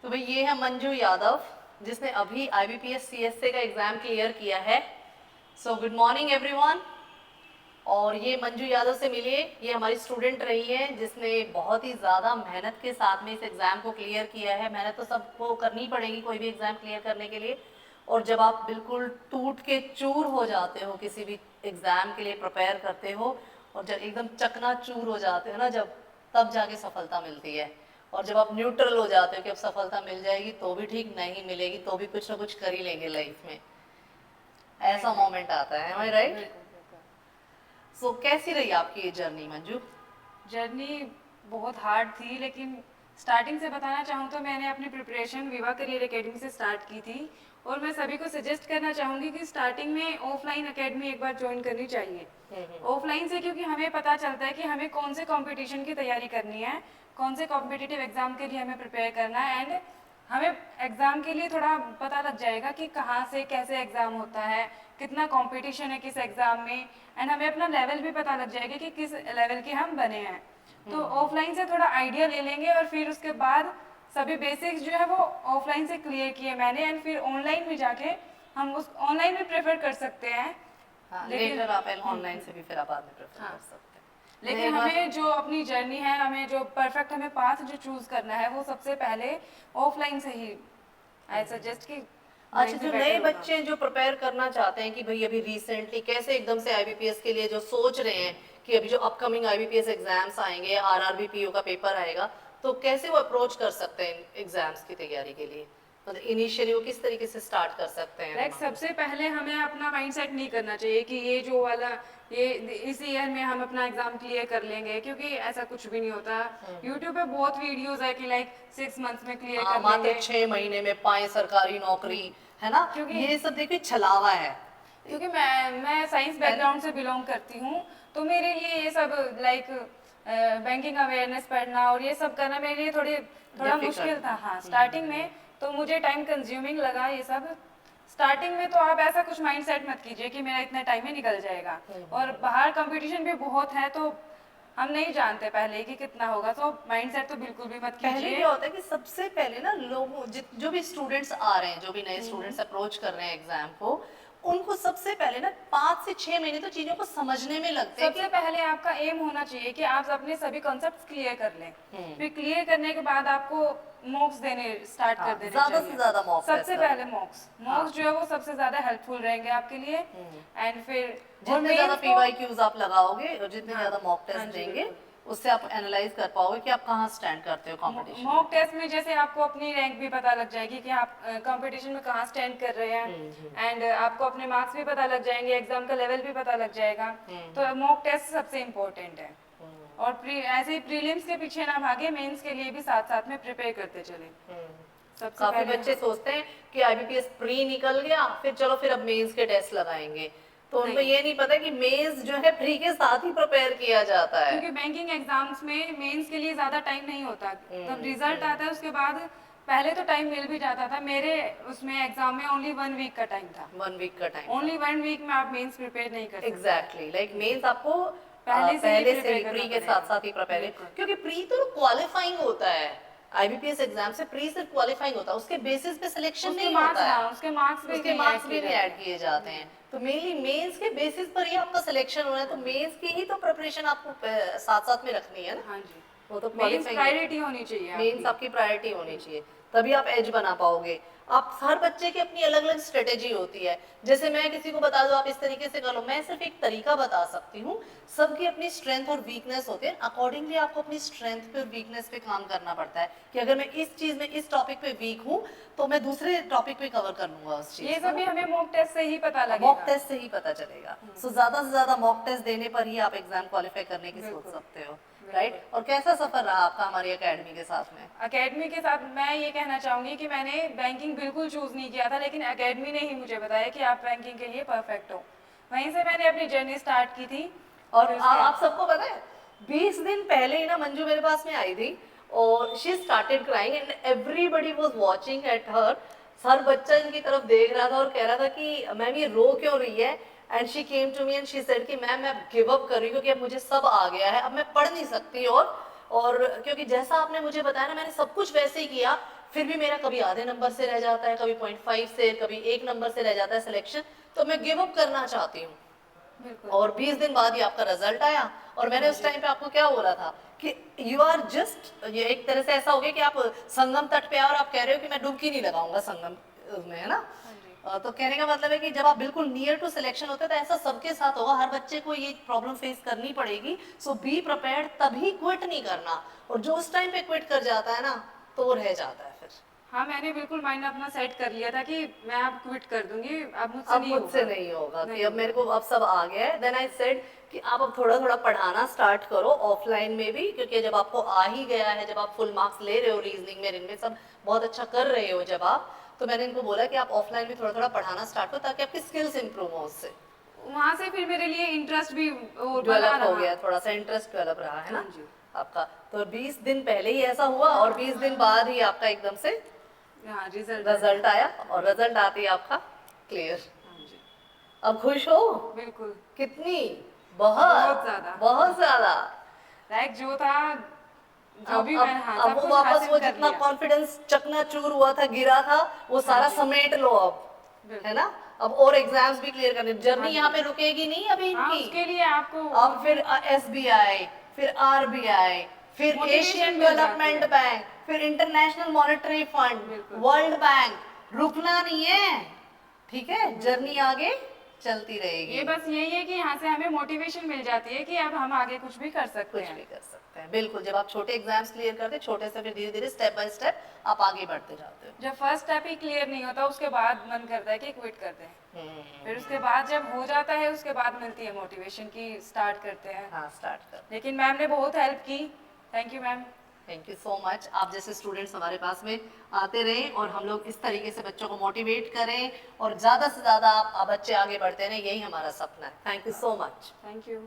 तो भाई ये है मंजू यादव, जिसने अभी IBPS CSA का एग्जाम क्लियर किया है। So good morning everyone. और ये मंजू यादव से मिलिए, ये हमारी स्टूडेंट रही है जिसने बहुत ही ज़्यादा मेहनत के साथ में इस एग्ज़ाम को क्लियर किया है। मेहनत तो सबको करनी पड़ेगी कोई भी एग्ज़ाम क्लियर करने के लिए। और जब आप बिल्कुल टूट के चूर हो जाते हो किसी भी एग्ज़ाम के लिए प्रिपेयर करते हो, और जब एकदम चकनाचूर हो जाते हो ना, जब तब जाके सफलता मिलती है। और जब आप न्यूट्रल हो जाते हो कि अब सफलता मिल जाएगी तो भी ठीक, नहीं मिलेगी तो भी कुछ ना कुछ कर ही लेंगे लाइफ में, ऐसा मोमेंट आता है। एम आई राइट? सो कैसी रही आपकी ये जर्नी मंजू? जर्नी बहुत हार्ड थी, लेकिन स्टार्टिंग से बताना चाहूँ तो मैंने अपनी प्रिपरेशन विवा करियर एकेडमी से स्टार्ट की थी। और मैं सभी को सजेस्ट करना चाहूँगी कि स्टार्टिंग में ऑफलाइन एकेडमी एक बार ज्वाइन करनी चाहिए। ऑफलाइन से क्योंकि हमें पता चलता है कि हमें कौन से कंपटीशन की तैयारी करनी है, कौन से कॉम्पिटिटिव एग्जाम के लिए हमें प्रिपेयर करना है, एंड हमें एग्ज़ाम के लिए थोड़ा पता लग जाएगा कि कहाँ से कैसे एग्ज़ाम होता है, कितना कंपटीशन है किस एग्ज़ाम में, एंड हमें अपना लेवल भी पता लग जाएगा कि किस लेवल के हम बने हैं। तो ऑफलाइन से थोड़ा आइडिया ले लेंगे और फिर उसके बाद सभी बेसिक्स जो है वो ऑफलाइन से क्लियर किए मैंने, एंड फिर ऑनलाइन भी जाके हम उस ऑनलाइन भी प्रेफर कर सकते हैं। हाँ, लेकिन लेटर आप ऑनलाइन से भी फिर आप बाद में प्रेफर कर सकते हैं। लेकिन हमें जो अपनी जर्नी है, हमें जो परफेक्ट हमें पाथ जो चूज करना है वो सबसे पहले ऑफलाइन से ही आई सजेस्ट कि अच्छा, जो नए बच्चे जो प्रिपेयर करना चाहते हैं कि भाई अभी रिसेंटली कैसे एकदम से IBPS के लिए जो सोच रहे हैं कि अभी जो अपकमिंग IBPS एग्जाम्स आएंगे, RRB PO का पेपर आएगा, तो कैसे वो अप्रोच कर सकते हैं एग्जाम्स की तैयारी के लिए? मतलब इनिशियली वो किस तरीके से स्टार्ट कर सकते हैं? लाइक सबसे पहले हमें अपना माइंडसेट नहीं करना चाहिए कि ये जो वाला ये इस ईयर में हम अपना एग्जाम क्लियर कर लेंगे, क्योंकि ऐसा कुछ भी नहीं होता। यूट्यूब पे बहुत वीडियोस है कि लाइक 6 मंथ्स में क्लियर कर मात्र लेंगे, 6 महीने में पाए सरकारी नौकरी, है ना? क्योंकि ये सब देखिए छलावा है। क्योंकि मैं साइंस बैकग्राउंड से बिलोंग करती हूँ, तो मेरे लिए ये सब लाइक बैंकिंग अवेयरनेस पढ़ना और ये सब करना मेरे लिए थोड़ा मुश्किल था। हाँ, स्टार्टिंग में तो मुझे टाइम कंज्यूमिंग लगा ये सब। स्टार्टिंग में तो आप ऐसा कुछ माइंडसेट मत कीजिए कि मेरा इतना टाइम ही निकल जाएगा, और बाहर कंपटीशन भी बहुत है तो हम नहीं जानते पहले कि कितना होगा, तो माइंडसेट तो बिल्कुल भी मत पहले कीजिए। क्या होता है कि सबसे पहले ना लोगों जो भी स्टूडेंट्स आ रहे हैं, जो भी नए स्टूडेंट्स अप्रोच कर रहे हैं एग्जाम को, उनको सबसे पहले ना 5 से 6 महीने तो चीजों को समझने में लगते हैं सबसे पहले आपका एम होना चाहिए कि आप अपने सभी कॉन्सेप्ट्स क्लियर कर लें। फिर क्लियर करने के बाद आपको मॉक्स देने स्टार्ट कर देने ज्यादा चाहिए। से ज्यादा मॉक सबसे पहले मॉक्स जो है वो सबसे ज्यादा हेल्पफुल रहेंगे आपके लिए। एंड फिर जितने ज्यादा PYQs आप लगाओगे और जितने ज्यादा मॉक टेस्ट जी, देंगे, बिल्कुल। उससे आप एनालाइज कर पाओगे कि आप कहाँ स्टैंड करते हो कंपटीशन मॉक टेस्ट में जैसे आपको अपनी रैंक भी पता लग जाएगी कि आप कंपटीशन में कहाँ स्टैंड कर रहे हैं, एंड आपको अपने मार्क्स भी पता लग जाएंगे, एग्जाम का लेवल भी पता लग जाएगा। तो मॉक टेस्ट सबसे इम्पोर्टेंट है। और ऐसे ही प्रीलिम्स के पीछे ना भागे, मेंस के लिए भी साथ साथ में प्रिपेयर करते चले। सबसे काफी पहले बच्चे सोचते हैं कि IBPS प्री निकल गया, फिर चलो फिर अब मेंस के टेस्ट लगाएंगे, तो उनको ये नहीं पता कि मेंस जो है प्री के साथ ही प्रिपेयर किया जाता है। क्योंकि बैंकिंग एग्जाम्स में मेंस के लिए ज्यादा टाइम नहीं होता, तब रिजल्ट आता है उसके बाद पहले तो टाइम मिल भी जाता था। मेरे उसमें एग्जाम में ओनली 1 वीक का टाइम था। 1 वीक का टाइम, ओनली 1 वीक में आप मेंस प्रिपेयर नहीं कर सकते। एग्जैक्टली लाइक मेंस आपको पहले से ही पहले से ही prepare प्री करना के पड़ेगा। साथ साथ ही प्रिपेयर, क्योंकि प्री तो क्वालिफाइंग होता है। IBPS एग्जाम से प्री सिर्फ क्वालिफाइंग होता है, उसके बेसिस पे सिलेक्शन उसके नहीं मार्क्स, होता है। हाँ, उसके मार्क्स भी उसके नहीं मार्क्स ऐड भी किए नहीं जाते ऐड किए जाते हैं। तो मेनली मेंस के बेसिस पर ही आपका सिलेक्शन होना है, तो मेंस की ही तो प्रिपरेशन आपको साथ साथ में रखनी है ना। हाँ जी, वो तो मेंस क्वालिफाइंग, प्रायोरिटी होनी चाहिए मेंस आपकी प्रायोरिटी होनी चाहिए, तभी आप एज बना पाओगे। आप हर बच्चे की अपनी अलग अलग स्ट्रेटेजी होती है। जैसे मैं किसी को बता दूं आप इस तरीके से कर लो, मैं सिर्फ एक तरीका बता सकती हूँ। सबकी अपनी स्ट्रेंथ और वीकनेस होती है, अकॉर्डिंगली आपको अपनी स्ट्रेंथ पे और वीकनेस पे काम करना पड़ता है कि अगर मैं इस चीज में इस टॉपिक पे वीक हूँ तो मैं दूसरे टॉपिक पे कवर कर लूंगा उस चीज ये को। सभी हमें मॉक टेस्ट से ही पता लगेगा। मॉक टेस्ट से ही पता चलेगा। सो ज्यादा से ज्यादा मॉक टेस्ट देने पर ही आप एग्जाम क्वालिफाई करने की सोच सकते हो, राइट? और कैसा सफर रहा आपका हमारी एकेडमी के साथ में? एकेडमी के साथ मैं ये कहना चाहूंगी कि मैंने बैंकिंग बिल्कुल चूज नहीं किया था, लेकिन एकेडमी ने ही मुझे बताया कि आप बैंकिंग के लिए परफेक्ट हो। वहीं से मैंने अपनी जर्नी स्टार्ट की थी। और फिर उसके आप सबको पता है 20 दिन पहले ही ना मंजू मेरे पास में आई थी और she started crying and everybody was watching at her. हर बच्चा इनकी तरफ देख रहा था और कह रहा था कि मैम ये रो क्यों रही है। And she came to me and she said कि मैम मैं गिव अप कर रही हूँ क्योंकि अब मुझे सब आ गया है, अब मैं पढ़ नहीं सकती। और क्योंकि जैसा आपने मुझे बताया ना, मैंने सब कुछ वैसे ही किया। फिर भी मेरा कभी आधे नंबर से रह जाता है, कभी 0.5 से, कभी 1 नंबर से रह जाता है सिलेक्शन, तो मैं गिव अप करना चाहती हूँ। बिल्कुल। और 20 दिन बाद ही आपका रिजल्ट आया, और मैंने उस टाइम पे आपको क्या बोला था कि यू आर जस्ट, ये एक तरह से ऐसा हो गया कि आप संगम तट पे आओ और आप कह रहे हो कि मैं डुबकी नहीं लगाऊंगा संगम में, है ना। हाँ जी। तो कहने का मतलब है कि जब आप बिल्कुल नियर टू सिलेक्शन होते हैं तो ऐसा सबके साथ होगा, हर बच्चे को ये प्रॉब्लम फेस करनी पड़ेगी। सो बी प्रिपेयर्ड, तभी क्विट नहीं करना, और जो उस टाइम पे क्विट कर जाता है ना तो वो रह जाता है फिर। हाँ, मैंने बिल्कुल माइंड अपना सेट कर लिया था कि मैं अब क्विट कर दूंगी, अब मुझसे अब नहीं मुझसे होगा। नहीं होगा कि नहीं अब मेरे को अब सब आ गया है। देन आई सेड कि आप अब थोड़ा थोड़ा पढ़ाना स्टार्ट करो ऑफलाइन में भी, क्योंकि जब आपको आ ही गया है, जब आप फुल मार्क्स ले रहे हो रीजनिंग में, इनमें सब बहुत अच्छा कर रहे हो जब आप, तो मैंने इनको बोला कि आप ऑफलाइन भी थोड़ा थोड़ा पढ़ाना स्टार्ट करो ताकि आपकी स्किल्स इंप्रूव हो उससे। वहां से फिर मेरे लिए इंटरेस्ट भी वो बना डेवलप हो रहा। गया, थोड़ा सा इंटरेस्ट डेवलप रहा है ना हाँ जी। आपका। तो 20 दिन पहले ही ऐसा हुआ और 20 दिन बाद ही आपका एकदम से हाँ, रिजल्ट रिजल्ट आया, और रिजल्ट आते ही आपका क्लियर। हाँ जी, अब खुश हो? बिल्कुल। कितनी? बहुत ज्यादा। बहुत ज्यादा। लाइक जो था, जो अब भी अब मैं, हाँ, अब सब वो कुछ वापस हासिल वो कर जितना लिया। कॉन्फिडेंस चकनाचूर हुआ था, गिरा था, वो सारा जी। समेट लो अब, बिल्कुल। है ना। अब और एग्जाम्स भी क्लियर करने, जर्नी हाँ जी। यहाँ पे रुकेगी नहीं अभी हाँ, इनकी। उसके लिए आपको अब फिर एसबीआई, फिर आरबीआई, फिर मोटिवेशन एशियन मिल जाती डेवलपमेंट है। बैंक, फिर इंटरनेशनल मॉनेटरी फंड, बिल्कुल। वर्ल्ड बैंक, रुकना नहीं है, ठीक है, जर्नी आगे चलती रहेगी। ये बस यही है कि यहाँ से हमें मोटिवेशन मिल जाती है कि अब हम आगे कुछ भी कर सकते कुछ भी हैं। कर सकते हैं, बिल्कुल। जब आप छोटे एग्जाम्स क्लियर करते, छोटे से फिर धीरे धीरे स्टेप बाय स्टेप आप आगे बढ़ते जाते हो। जब फर्स्ट स्टेप ही क्लियर नहीं होता, उसके बाद मन करता है कि क्विट करते हैं। फिर उसके बाद जब हो जाता है, उसके बाद मिलती है मोटिवेशन की स्टार्ट करते हैं। हाँ, स्टार्ट कर। लेकिन मैम ने बहुत हेल्प की, thank you ma'am. Thank you so much. आप जैसे स्टूडेंट्स हमारे पास में आते रहें और हम लोग इस तरीके से बच्चों को मोटिवेट करें, और ज़्यादा से ज़्यादा आप बच्चे आगे बढ़ते रहें, यही हमारा सपना है। Thank you so much. Thank you.